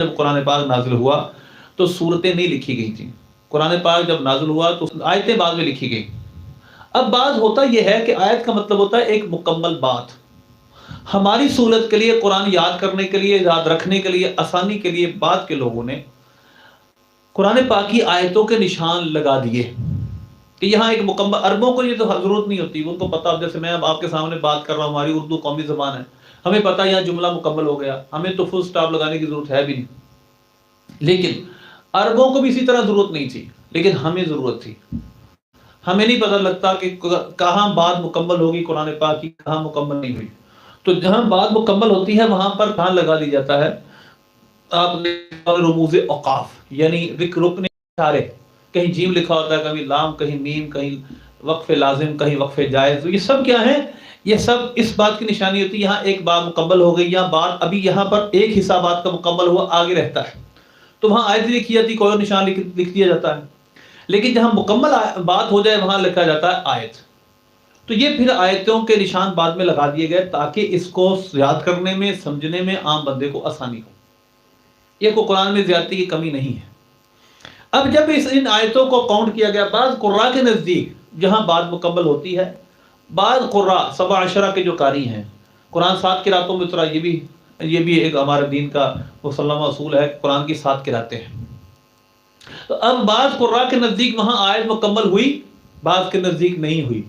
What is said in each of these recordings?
جب قرآن پاک نازل ہوا تو صورتیں نہیں لکھی گئی تھیں. قرآن پاک جب نازل ہوا تو آیتیں بعد میں لکھی گئی. اب بعض ہوتا یہ ہے کہ آیت کا مطلب ہوتا ہے ایک مکمل بات. ہماری سہولت کے لیے، قرآن یاد کرنے کے لیے، یاد رکھنے کے لیے، آسانی کے لیے بعد کے لوگوں نے قرآن پاک کی آیتوں کے نشان لگا دیے کہ یہاں ایک مکمل. عربوں کو یہ تو ضرورت نہیں ہوتی، ان کو پتا. جیسے میں اب آپ کے سامنے بات کر رہا ہوں، ہماری اردو قومی زبان ہے، ہمیں پتا یہاں جملہ مکمل ہو گیا، ہمیں تو فل سٹاپ لگانے کی ضرورت ہے بھی نہیں. لیکن عربوں کو بھی اسی طرح ضرورت نہیں تھی، لیکن ہمیں ضرورت تھی. ہمیں نہیں پتہ لگتا کہ کہاں بات مکمل ہوگی قرآن پاک کی، کہاں مکمل نہیں ہوئی. تو جہاں بات مکمل ہوتی ہے وہاں پر کہاں لگا دی جاتا ہے. آپ نے رموز اوقاف یعنی رکن اشارے، کہیں جیم لکھا ہوتا ہے، کہیں لام، کہیں میم، کہیں وقف لازم، کہیں وقف جائز. یہ سب کیا ہے؟ یہ سب اس بات کی نشانی ہوتی ہے یہاں ایک بات مکمل ہو گئی، یا بات ابھی یہاں پر ایک حصہ بات کا مکمل ہوا، آگے رہتا ہے. تو وہاں آیت لکھی جاتی، کوئی اور نشان لکھ دیا جاتا ہے. لیکن جہاں مکمل بات ہو جائے وہاں لکھا جاتا ہے آیت. تو یہ پھر آیتوں کے نشان بعد میں لگا دیے گئے تاکہ اس کو یاد کرنے میں، سمجھنے میں عام بندے کو آسانی ہو. یہ کو قرآن میں زیادتی کی کمی نہیں ہے. اب جب ان آیتوں کو کاؤنٹ کیا گیا، بعض قراء کے نزدیک جہاں بات مکمل ہوتی ہے، بعض قراء 17 کے جو قاری ہیں، قرآن 7 قراتوں میں اترا. یہ بھی ایک ہمارے دین کا مسلمہ اصول ہے، قرآن کی 7 قراتیں ہیں. تو اب بعض قراء کے نزدیک وہاں آیت مکمل ہوئی، بعض کے نزدیک نہیں ہوئی.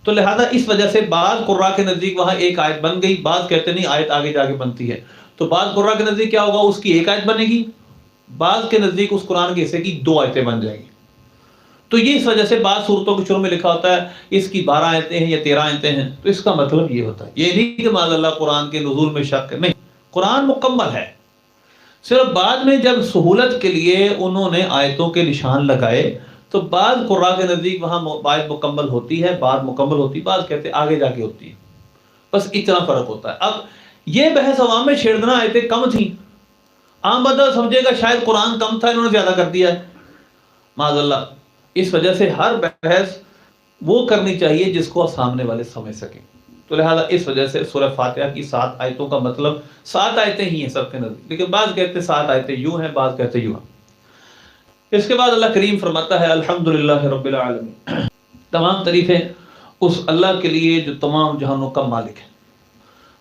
تو لہذا اس وجہ سے بعض قراء کے نزدیک وہاں ایک آیت بن گئی، بعض کہتے نہیں آیت آگے جا کے بنتی ہے. تو بعض قراء کے نزدیک کیا ہوگا، اس کی ایک آیت بنے گی، بعض کے نزدیک اس قرآن کے حصے کی 2 آیتیں بن جائیں گی. تو یہ اس وجہ سے بعض صورتوں کے شروع میں لکھا ہوتا ہے اس کی 12 آیتیں ہیں یا 13 آیتیں ہیں. تو اس کا مطلب یہ ہوتا ہے، یہ نہیں کہ معاذ اللہ قرآن کے نزول میں شک ہے، نہیں، قرآن مکمل ہے. صرف بعد میں جب سہولت کے لیے انہوں نے آیتوں کے نشان لگائے تو بعض قراء کے نزدیک وہاں آیت مکمل ہوتی ہے، بعض مکمل ہوتی، بعض کہتے آگے جا کے ہوتی ہے. بس اتنا فرق ہوتا ہے. اب یہ بحث عوام میں چھیڑ دینا آیتیں کم تھیں، عام بندہ سمجھے گا شاید قرآن کم تھا، انہوں نے زیادہ کر دیا ہے، معاذ اللہ. اس وجہ سے ہر بحث وہ کرنی چاہیے جس کو سامنے والے سمجھ سکیں. تو لہذا اس وجہ سے سورہ فاتحہ کی 7 آیتوں کا مطلب 7 آیتیں ہی ہیں سب کے نزدیک، لیکن بعض کہتے ہیں 7 آیتیں یوں ہیں، بعض کہتے ہیں یوں ہیں. اس کے بعد اللہ کریم فرماتا ہے الحمدللہ رب العالمین، تمام تعریفیں اس اللہ کے لیے جو تمام جہانوں کا مالک ہے.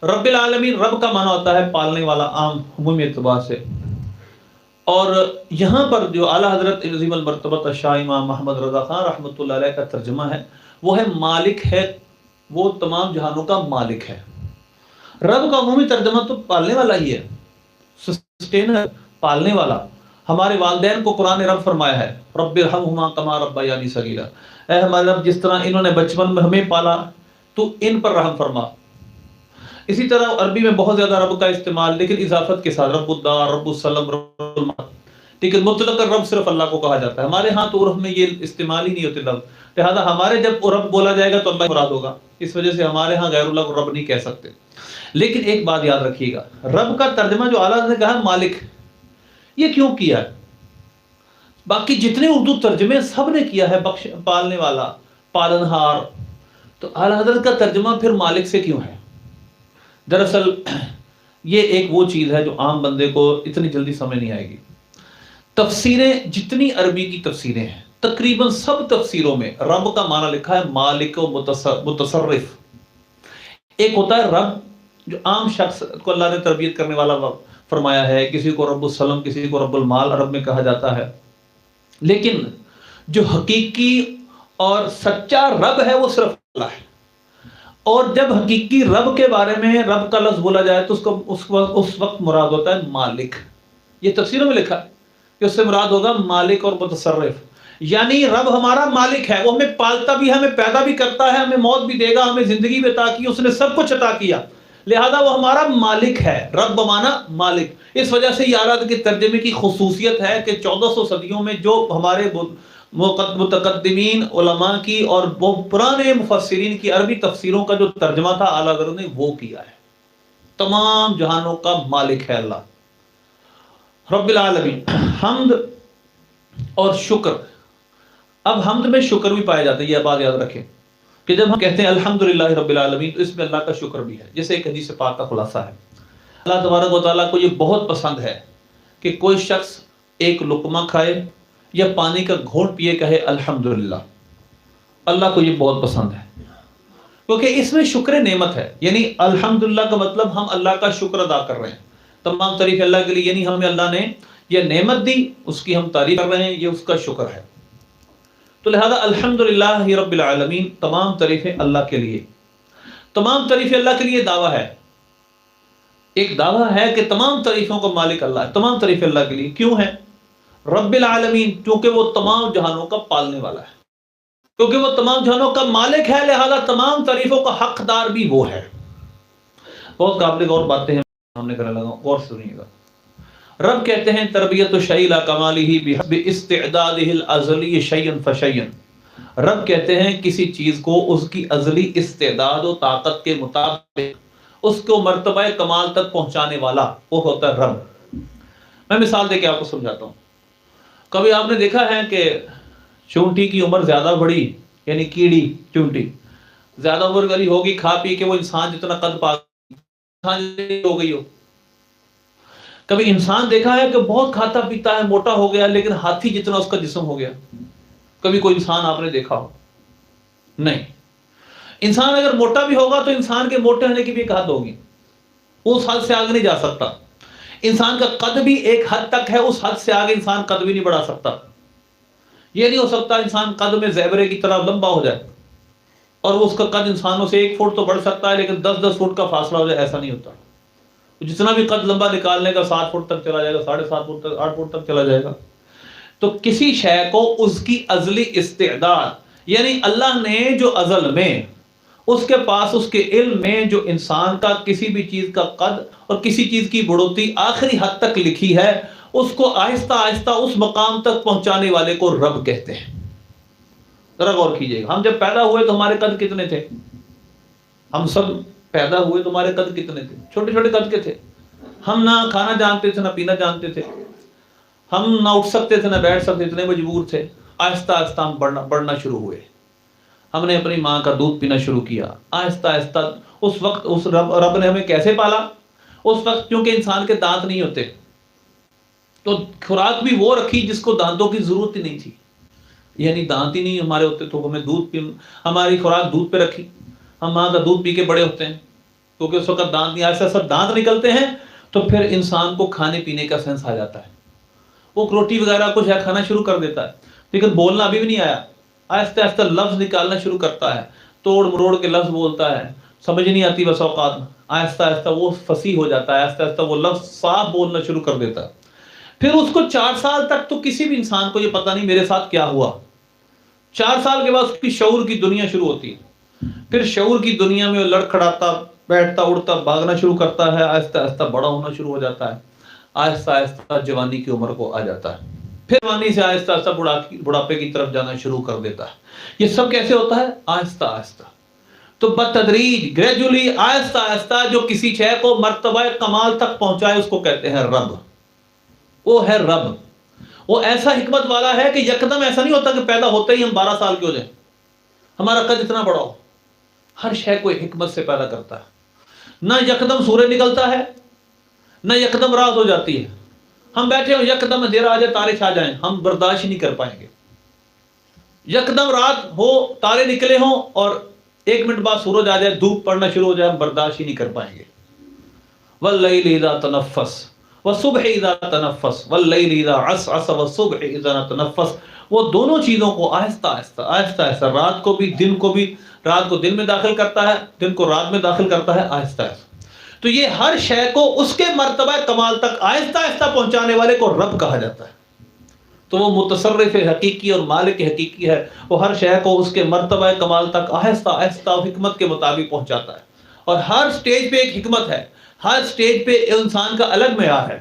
رب العالمین، رب کا معنی ہوتا ہے پالنے والا عام عمومی اعتبار سے. اور یہاں پر جو اعلیٰ حضرت عظیم المرتبہ شاہ امام محمد رضا خان رحمۃ اللہ علیہ کا ترجمہ ہے وہ ہے مالک ہے، وہ تمام جہانوں کا مالک ہے. رب کا عمومی ترجمہ تو پالنے والا ہی ہے، سسٹینر، پالنے والا. ہمارے والدین کو قرآن نے رب فرمایا ہے، رب ارحمہما کما ربیانی صغیرا، اے ہمارے رب جس طرح انہوں نے بچپن میں ہمیں پالا تو ان پر رحم فرما. اسی طرح عربی میں بہت زیادہ رب کا استعمال، لیکن اضافت کے ساتھ، رب الدار، رب السلم، رب المال. لیکن مطلق رب صرف اللہ کو کہا جاتا ہے. ہمارے ہاں تو عرف میں یہ استعمال ہی نہیں ہوتے لفظ، لہذا ہمارے جب رب بولا جائے گا تو اللہ مراد ہوگا. اس وجہ سے ہمارے ہاں غیر اللہ کو رب نہیں کہہ سکتے. لیکن ایک بات یاد رکھیے گا، رب کا ترجمہ جو اعلیٰ نے کہا مالک، یہ کیوں کیا ہے؟ باقی جتنے اردو ترجمے سب نے کیا ہے بخش، پالنے والا، پالنہار. تو اعلیٰ حضرت کا ترجمہ پھر مالک سے کیوں ہے؟ دراصل یہ ایک وہ چیز ہے جو عام بندے کو اتنی جلدی سمجھ نہیں آئے گی. تفسیریں جتنی عربی کی تفسیریں ہیں تقریباً سب تفسیروں میں رب کا معنی لکھا ہے مالک و متصرف. ایک ہوتا ہے رب جو عام شخص کو اللہ نے تربیت کرنے والا فرمایا ہے، کسی کو رب السلم، کسی کو رب المال عرب میں کہا جاتا ہے. لیکن جو حقیقی اور سچا رب ہے وہ صرف اللہ ہے. اور جب حقیقی رب کے بارے میں رب کا لفظ بولا جائے تو اس وقت مراد ہوتا ہے مالک. یہ تفسیروں میں لکھا ہے کہ اس سے مراد ہوگا مالک اور متصرف. یعنی رب ہمارا مالک ہے، وہ ہمیں پالتا بھی ہے، ہمیں پیدا بھی کرتا ہے، ہمیں موت بھی دے گا، ہمیں زندگی بھی عطا کی، اس نے سب کچھ عطا کیا، لہذا وہ ہمارا مالک ہے. رب بمانا مالک. اس وجہ سے یہ اعلیٰ کے ترجمے کی خصوصیت ہے کہ 1400 صدیوں میں جو ہمارے متقدمین علماء کی اور وہ پرانے مفسرین کی عربی تفسیروں کا جو ترجمہ تھا اعلیٰ حضرت نے وہ کیا ہے. تمام جہانوں کا مالک ہے اللہ رب العالمین. حمد اور شکر، اب حمد میں شکر بھی پایا جاتا ہے. یہ بات یاد رکھیں کہ جب ہم کہتے ہیں الحمدللہ رب العالمین تو اس میں اللہ کا شکر بھی ہے، جیسے ایک حدیث پاک کا خلاصہ ہے. اللہ تبارک و تعالیٰ کو یہ بہت پسند ہے کہ کوئی شخص ایک لقمہ کھائے یا پانی کا گھونٹ پیے کہے الحمدللہ، اللہ کو یہ بہت پسند ہے، کیونکہ اس میں شکر نعمت ہے. یعنی الحمدللہ کا مطلب ہم اللہ کا شکر ادا کر رہے ہیں، تمام تعریف اللہ کے لیے، یعنی ہمیں اللہ نے یہ نعمت دی، اس کی ہم تعریف کر رہے ہیں، یہ اس کا شکر ہے. تو لہذا الحمدللہ رب العالمین، تمام تعریفیں اللہ کے لیے، تمام تعریفیں اللہ کے لیے دعویٰ ہے. ایک دعویٰ ہے کہ تمام تعریفوں کا مالک اللہ ہے، تمام تعریفیں اللہ کے لیے. کیوں ہے رب العالمین؟ کیونکہ وہ تمام جہانوں کا پالنے والا ہے، کیونکہ وہ تمام جہانوں کا مالک ہے، لہذا تمام تعریفوں کا حقدار بھی وہ ہے. بہت قابل غور باتیں ہیں، ہم نے کرنے لگا، غور سنیے گا. رب کہتے ہیں تربیت الشیء لی کمالہ بحسب استعدادہ الازلی شیئا فشیئا. رب کہتے ہیں کسی چیز کو اس کی ازلی استعداد و طاقت کے مطابق اس کو مرتبہ کمال تک پہنچانے والا وہ ہوتا ہے رب. میں مثال دے کے آپ کو سمجھاتا ہوں. کبھی آپ نے دیکھا ہے کہ چونٹی کی عمر زیادہ بڑی، یعنی کیڑی چونٹی زیادہ عمر والی ہوگی، کھا پی کے وہ انسان جتنا قد پا ہو گئی ہو. کبھی انسان دیکھا ہے کہ بہت کھاتا پیتا ہے، موٹا ہو گیا، لیکن ہاتھی جتنا اس کا جسم ہو گیا. کبھی کوئی انسان آپ نے دیکھا ہو؟ نہیں. انسان اگر موٹا بھی ہوگا تو انسان کے موٹے ہونے کی بھی ایک حد ہوگی، وہ اس حد سے آگے نہیں جا سکتا. انسان کا قد بھی ایک حد تک ہے، اس حد سے آگے انسان قد بھی نہیں بڑھا سکتا. یہ نہیں ہو سکتا انسان قد میں زیبرے کی طرح لمبا ہو جائے اور وہ اس کا قد انسانوں سے 1 فٹ تو بڑھ سکتا ہے لیکن 10-10 فٹ کا فاصلہ ہو جائے، ایسا نہیں ہوتا. جتنا بھی قد لمبا نکالنے کا 7 فٹ تک چلا جائے گا، 7.5 فٹ تک، 8 فٹ تک چلا جائے گا. تو کسی شے کو اس کی ازلی استعداد، یعنی اللہ نے جو ازل میں اس کے پاس اس کے علم میں جو انسان کا کسی بھی چیز کا قد اور کسی چیز کی بڑھوتی آخری حد تک لکھی ہے، اس کو آہستہ آہستہ اس مقام تک پہنچانے والے کو رب کہتے ہیں. ذرا غور کیجئے گا، ہم جب پیدا ہوئے تو ہمارے قد کتنے تھے؟ ہم سب پیدا ہوئے تو ہمارے قد کتنے تھے؟ چھوٹے چھوٹے قد کے تھے. ہم نہ کھانا جانتے تھے، نہ پینا جانتے تھے، ہم نہ اٹھ سکتے تھے، نہ بیٹھ سکتے، اتنے مجبور تھے. آہستہ آہستہ ہم بڑھنا شروع ہوئے. ہم نے اپنی ماں کا دودھ پینا شروع کیا. آہستہ آہستہ اس وقت اس رب نے ہمیں کیسے پالا؟ اس وقت کیونکہ انسان کے دانت نہیں ہوتے تو خوراک بھی وہ رکھی جس کو دانتوں کی ضرورت ہی نہیں تھی. یعنی دانت ہی نہیں ہمارے ہوتے تو ہمیں ہماری خوراک دودھ پہ رکھی. ہم ماں کا دودھ پی کے بڑے ہوتے ہیں کیونکہ اس وقت دانت نہیں. آہستہ آہستہ دانت نکلتے ہیں تو پھر انسان کو کھانے پینے کا سینس آ جاتا ہے. وہ روٹی وغیرہ کچھ ہے کھانا شروع کر دیتا ہے، لیکن بولنا ابھی بھی نہیں آیا. آہستہ آہستہ لفظ نکالنا شروع کرتا ہے، توڑ مروڑ کے لفظ بولتا ہے، سمجھ نہیں آتی بس اوقات. آہستہ آہستہ وہ فصیح ہو جاتا ہے، آہستہ آہستہ وہ لفظ صاف بولنا شروع کر دیتا ہے. پھر اس کو 4 سال تک تو کسی بھی انسان کو یہ پتہ نہیں میرے ساتھ کیا ہوا. 4 سال کے بعد اس کی شعور کی دنیا شروع ہوتی ہے. پھر شعور کی دنیا میں وہ لڑکھڑاتا، بیٹھتا، اڑتا، بھاگنا شروع کرتا ہے. آہستہ آہستہ بڑا ہونا شروع ہو جاتا ہے. آہستہ آہستہ جوانی کی عمر کو آ جاتا ہے. پھر جوانی سے آہستہ آہستہ بڑھاپے کی طرف جانا شروع کر دیتا ہے. یہ سب کیسے ہوتا ہے؟ آہستہ آہستہ. تو بتدریج، گریجولی، آہستہ آہستہ جو کسی شے کو مرتبہ کمال تک پہنچائے اس کو کہتے ہیں رب. وہ ہے رب. وہ ایسا حکمت والا ہے کہ یکدم ایسا نہیں ہوتا کہ پیدا ہوتے ہی ہم 12 سال کے ہو جائیں، ہمارا قد اتنا بڑا ہو. ہر شے کو حکمت سے پیدا کرتا ہے. نہ یکدم سورج نکلتا ہے، نہ یکدم رات ہو جاتی ہے. ہم بیٹھے ہوں یکدم اندھیرا آ جائے، تارے چھا جائیں، ہم برداشت ہی نہیں کر پائیں گے. یکدم رات ہو، تارے نکلے ہوں اور 1 منٹ بعد سورج آ جائے، دھوپ پڑنا شروع ہو جائے، ہم برداشت ہی نہیں کر پائیں گے. واللیل اذا تنفس والصبح اذا تنفس واللیل اذا عسعس والصبح اذا تنفس. وہ دونوں چیزوں کو آہستہ آہستہ آہستہ آہستہ، رات کو بھی دن کو بھی، رات کو دن میں داخل کرتا ہے، دن کو رات میں داخل کرتا ہے، آہستہ آہستہ. تو یہ ہر شے کو اس کے مرتبہ کمال تک آہستہ آہستہ پہنچانے والے کو رب کہا جاتا ہے. تو وہ متصرف حقیقی اور مالک حقیقی ہے. وہ ہر شے کو اس کے مرتبہ کمال تک آہستہ آہستہ حکمت کے مطابق پہنچاتا ہے. اور ہر سٹیج پہ ایک حکمت ہے، ہر سٹیج پہ انسان کا الگ معیار ہے.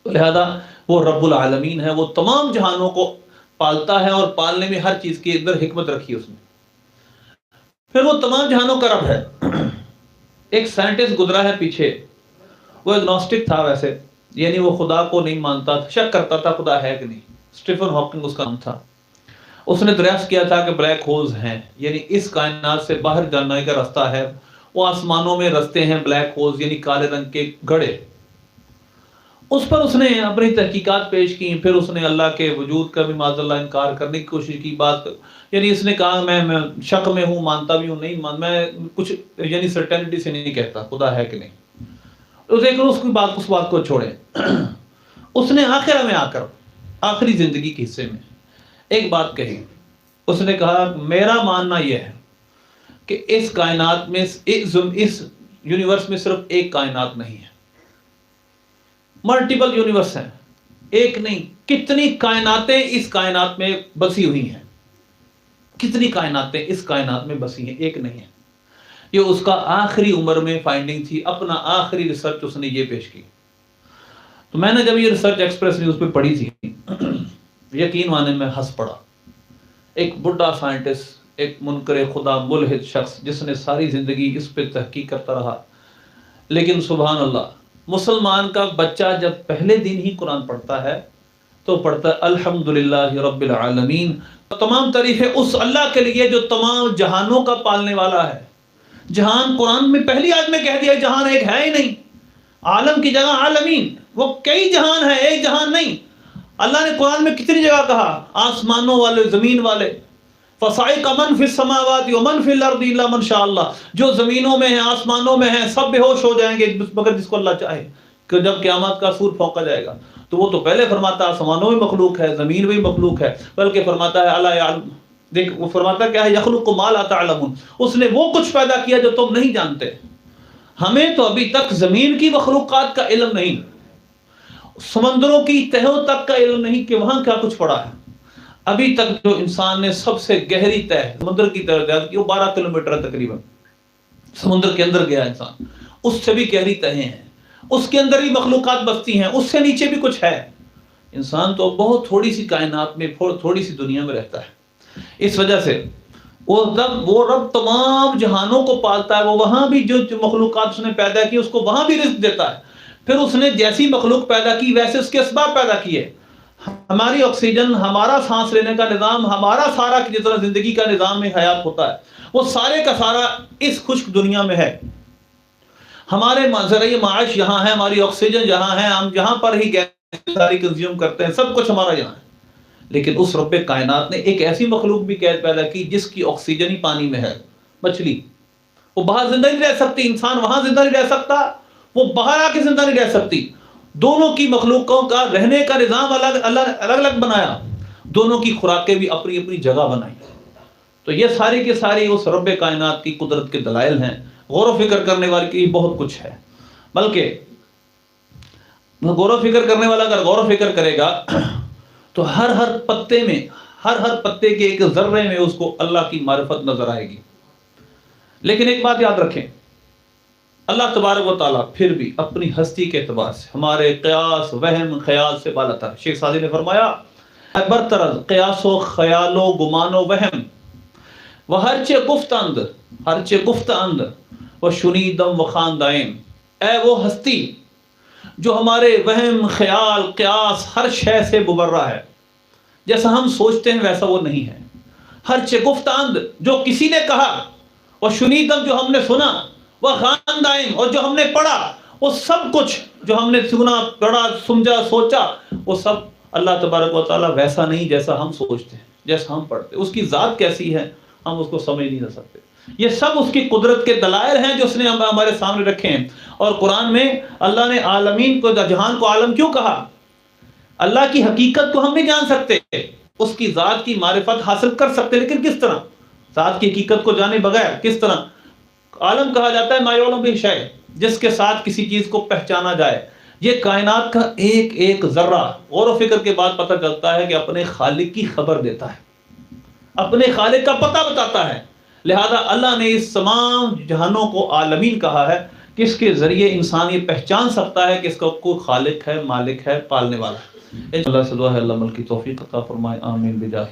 لہذا وہ رب العالمین ہے. وہ تمام جہانوں کو پالتا ہے اور پالنے میں ہر چیز کے اندر حکمت رکھی ہے اس نے. پھر وہ تمام جہانوں کا رب ہے. ایک سائنٹسٹ گزرا ہے پیچھے، وہ ایگنوسٹک تھا ویسے، یعنی وہ خدا کو نہیں مانتا تھا، شک کرتا تھا خدا ہے کہ نہیں. اسٹیفن ہاکنگ اس کا نام تھا. اس نے دریافت کیا تھا کہ بلیک ہولز ہیں، یعنی اس کائنات سے باہر جانے کا راستہ ہے. وہ آسمانوں میں رستے ہیں بلیک ہولز، یعنی کالے رنگ کے گڑھے. اس پر اس نے اپنی تحقیقات پیش کی، پھر اس نے اللہ کے وجود کا بھی معاذ اللہ انکار کرنے کی کوشش کی، بات یعنی اس نے کہا میں شک میں ہوں، مانتا بھی ہوں نہیں میں کچھ یعنی سرٹینٹی سے نہیں کہتا خدا ہے کہ نہیں۔ اس کی بات اس بات کو چھوڑے، اس نے آخرہ میں آ کر آخری زندگی کے حصے میں ایک بات کہی، اس نے کہا میرا ماننا یہ ہے کہ اس کائنات میں اس یونیورس میں صرف ایک کائنات نہیں ہے، ملٹیپل یونیورس ہیں، ایک نہیں، کتنی کائناتیں اس کائنات میں بسی ہوئی ہیں، کتنی کائناتیں اس کائنات میں بسی ہیں، ایک نہیں ہے۔ یہ اس کا آخری عمر میں فائنڈنگ تھی، اپنا آخری ریسرچ اس نے یہ پیش کی۔ تو میں نے جب یہ ریسرچ ایکسپریس نیوز پہ پڑھی تھی، یقین مانے میں ہنس پڑا۔ ایک بڑھا سائنٹسٹ، ایک منکر خدا ملحد شخص جس نے ساری زندگی اس پہ تحقیق کرتا رہا، لیکن سبحان اللہ، مسلمان کا بچہ جب پہلے دن ہی قرآن پڑھتا ہے تو پڑھتا ہے الحمدللہ رب العالمین، تمام تعریفیں اس اللہ کے لیے جو تمام جہانوں کا پالنے والا ہے۔ جہان قرآن میں پہلی آیت میں کہہ دیا جہان ایک ہے ہی نہیں، عالم کی جگہ عالمین، وہ کئی جہان ہیں، ایک جہان نہیں۔ اللہ نے قرآن میں کتنی جگہ کہا آسمانوں والے، زمین والے، فصائق من فی السماوات ومن فی الارض الا من شاء اللہ، جو زمینوں میں ہیں آسمانوں میں ہیں سب بے ہوش ہو جائیں گے مگر جس کو اللہ چاہے، کہ جب قیامت کا سور پھونکا جائے گا تو وہ تو پہلے فرماتا ہے آسمانوں میں مخلوق ہے، زمین میں مخلوق ہے، بلکہ فرماتا ہے الا یعلم، دیکھ وہ فرماتا کیا ہے یخلق ما لا تعلمون، اس نے وہ کچھ پیدا کیا جو تم نہیں جانتے۔ ہمیں تو ابھی تک زمین کی مخلوقات کا علم نہیں، سمندروں کی تہوں تک کا علم نہیں کہ وہاں کیا کچھ پڑا ہے۔ ابھی تک جو انسان نے سب سے گہری تہ سمندر کی طرف جا کی وہ 12 کلومیٹر تقریباً سمندر کے اندر گیا انسان، اس سے بھی گہری تہیں ہیں، اس کے اندر ہی مخلوقات بستی ہیں، اس سے نیچے بھی کچھ ہے۔ انسان تو بہت تھوڑی سی کائنات میں، تھوڑی سی دنیا میں رہتا ہے۔ اس وجہ سے وہ رب تمام جہانوں کو پالتا ہے، وہ وہاں بھی جو مخلوقات اس نے پیدا کی اس کو وہاں بھی رزق دیتا ہے۔ پھر اس نے جیسی مخلوق پیدا کی ویسے اس کے اسباب پیدا کیے۔ ہماری آکسیجن، ہمارا سانس لینے کا نظام، ہمارا سارا جس طرح زندگی کا نظام میں حیات ہوتا ہے وہ سارے کا سارا اس خشک دنیا میں ہے۔ ہمارے ذریعہ معاش یہاں ہے، ہماری آکسیجن جہاں ہے، ہم جہاں پر ہی گیس ساری کنزیوم کرتے ہیں، سب کچھ ہمارا یہاں ہے۔ لیکن اس رب کائنات نے ایک ایسی مخلوق بھی قید پیدا کی جس کی آکسیجن ہی پانی میں ہے، مچھلی، وہ باہر زندہ نہیں رہ سکتی، انسان وہاں زندہ نہیں رہ سکتا، وہ باہر آ کے زندہ نہیں رہ سکتی۔ دونوں کی مخلوقوں کا رہنے کا نظام الگ بنایا، دونوں کی خوراکیں بھی اپنی اپنی جگہ بنائی۔ تو یہ ساری کی ساری اس رب کائنات کی قدرت کے دلائل ہیں، غور و فکر کرنے والے کی بہت کچھ ہے۔ بلکہ غور و فکر کرنے والا اگر غور و فکر کرے گا تو ہر پتے میں، ہر پتے کے ایک ذرے میں اس کو اللہ کی معرفت نظر آئے گی۔ لیکن ایک بات یاد رکھیں، اللہ تبارک و تعالیٰ پھر بھی اپنی ہستی کے اعتبار سے ہمارے قیاس، وہم، خیال سے بالا تر۔ شیخ سعدی نے فرمایا برتر قیاس و خیال و گمان و وہم و ہرچے گفت اند و شنیدم و خاندائم، اے وہ ہستی جو ہمارے وہم، خیال، قیاس ہر شے سے مبرہ ہے، جیسا ہم سوچتے ہیں ویسا وہ نہیں ہے۔ ہرچے گفت اند، جو کسی نے کہا، و شنیدم، جو ہم نے سنا، وہ خاندائم، اور جو ہم نے پڑھا، وہ سب کچھ جو ہم نے سنا، پڑھا، سمجھا، سوچا، وہ سب اللہ تبارک و تعالیٰ ویسا نہیں جیسا ہم سوچتے ہیں، جیسا ہم پڑھتے ہیں۔ اس کی ذات کیسی ہے ہم اس کو سمجھ نہیں سکتے۔ یہ سب اس کی قدرت کے دلائل ہیں جو اس نے ہمارے سامنے رکھے ہیں۔ اور قرآن میں اللہ نے عالمین کو، جہان کو عالم کیوں کہا؟ اللہ کی حقیقت کو ہم نہیں جان سکتے، اس کی ذات کی معرفت حاصل کر سکتے، لیکن کس طرح؟ ذات کی حقیقت کو جانے بغیر کس طرح؟ عالم کہا جاتا ہے ما یعلم بہ شیء، جس کے ساتھ کسی چیز کو پہچانا جائے۔ یہ کائنات کا ایک ایک ذرہ غور و فکر کے بعد پتہ چلتا ہے کہ اپنے خالق کی خبر دیتا ہے، اپنے خالق کا پتہ بتاتا ہے۔ لہذا اللہ نے اس تمام جہانوں کو عالمین کہا ہے کہ اس کے ذریعے انسان یہ پہچان سکتا ہے کہ اس کا کوئی خالق ہے، مالک ہے، پالنے والا ہے۔ اللہ سے دعا ہے اللہ ملک کی توفیق عطا فرمائے، آمین بجاہ